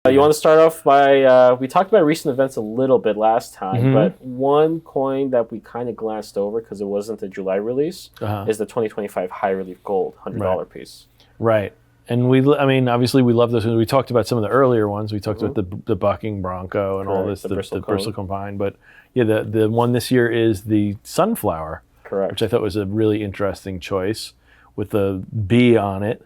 You want to start off by, we talked about recent events a little bit last time, but one coin that we kind of glanced over because it wasn't a July release is the 2025 High Relief Gold $100 piece. Right. And I mean, obviously we love those. We talked about some of the earlier ones. We talked about the bucking bronco and all this, the bristle combine. But yeah, the one this year is the sunflower, which I thought was a really interesting choice with the bee on it.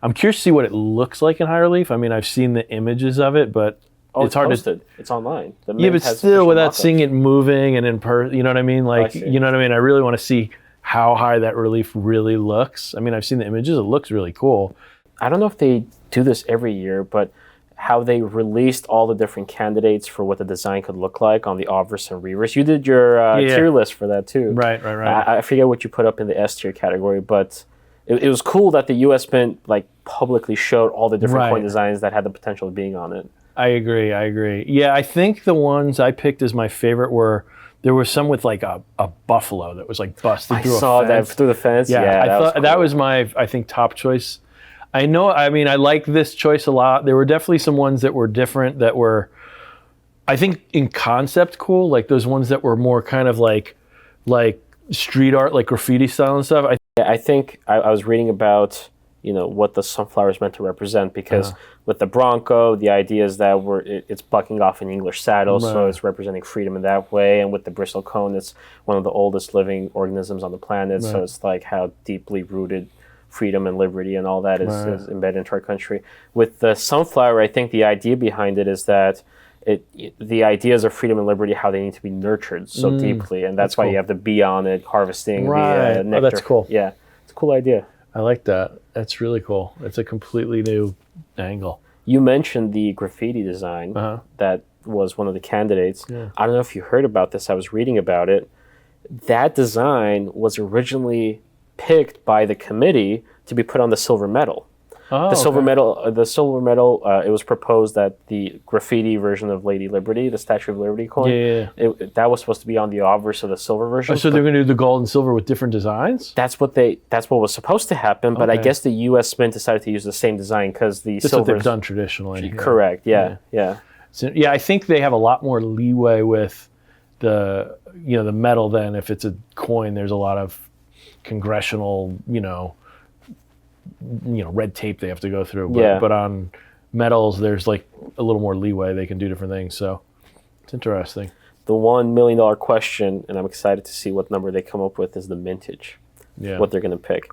I'm curious to see what it looks like in high relief. I mean, I've seen the images of it, but it's hard posted. It's online. Yeah, but still, without seeing it moving and in person, you know what I mean? Like, you know what I mean? I really want to see how high that relief really looks. I mean, I've seen the images. It looks really cool. I don't know if they do this every year, but how they released all the different candidates for what the design could look like on the obverse and reverse. You did your tier list for that too. Right. I forget what you put up in the S tier category, but it was cool that the U.S. Mint like publicly showed all the different coin designs that had the potential of being on it. I agree. Yeah, I think the ones I picked as my favorite there were some with like a buffalo that was like busted through a fence. I saw that through the fence. Yeah, I thought that was my, I think, top choice. I mean, I like this choice a lot. There were definitely some ones that were different that were, I think, in concept cool. Like those ones that were more kind of like street art, like graffiti style and stuff. I think I was reading about, what the sunflower is meant to represent, because with the bronco, the idea is that it's bucking off an English saddle, so it's representing freedom in that way. And with the bristle cone, it's one of the oldest living organisms on the planet, so it's like how deeply rooted freedom and liberty and all that is embedded into our country. With the sunflower, I think the idea behind it is that the ideas of freedom and liberty, how they need to be nurtured so deeply, and that's why you have the bee on it harvesting the nectar. Oh, that's cool. Yeah, it's a cool idea. I like that. That's really cool. It's a completely new angle. You mentioned the graffiti design that was one of the candidates. Yeah. I don't know if you heard about this. I was reading about it. That design was originally picked by the committee to be put on the silver medal. The silver medal. It was proposed that the graffiti version of Lady Liberty, the Statue of Liberty coin, that was supposed to be on the obverse of the silver version. Oh, so they're going to do the gold and silver with different designs? That's what was supposed to happen. But I guess the U.S. Mint decided to use the same design because the silver. That's what they've done traditionally. Correct. Yeah. So, I think they have a lot more leeway with the the metal than if it's a coin. There's a lot of congressional red tape they have to go through. But on metals, there's like a little more leeway. They can do different things. So it's interesting. The $1 million question, and I'm excited to see what number they come up with, is the mintage. Yeah. What they're going to pick.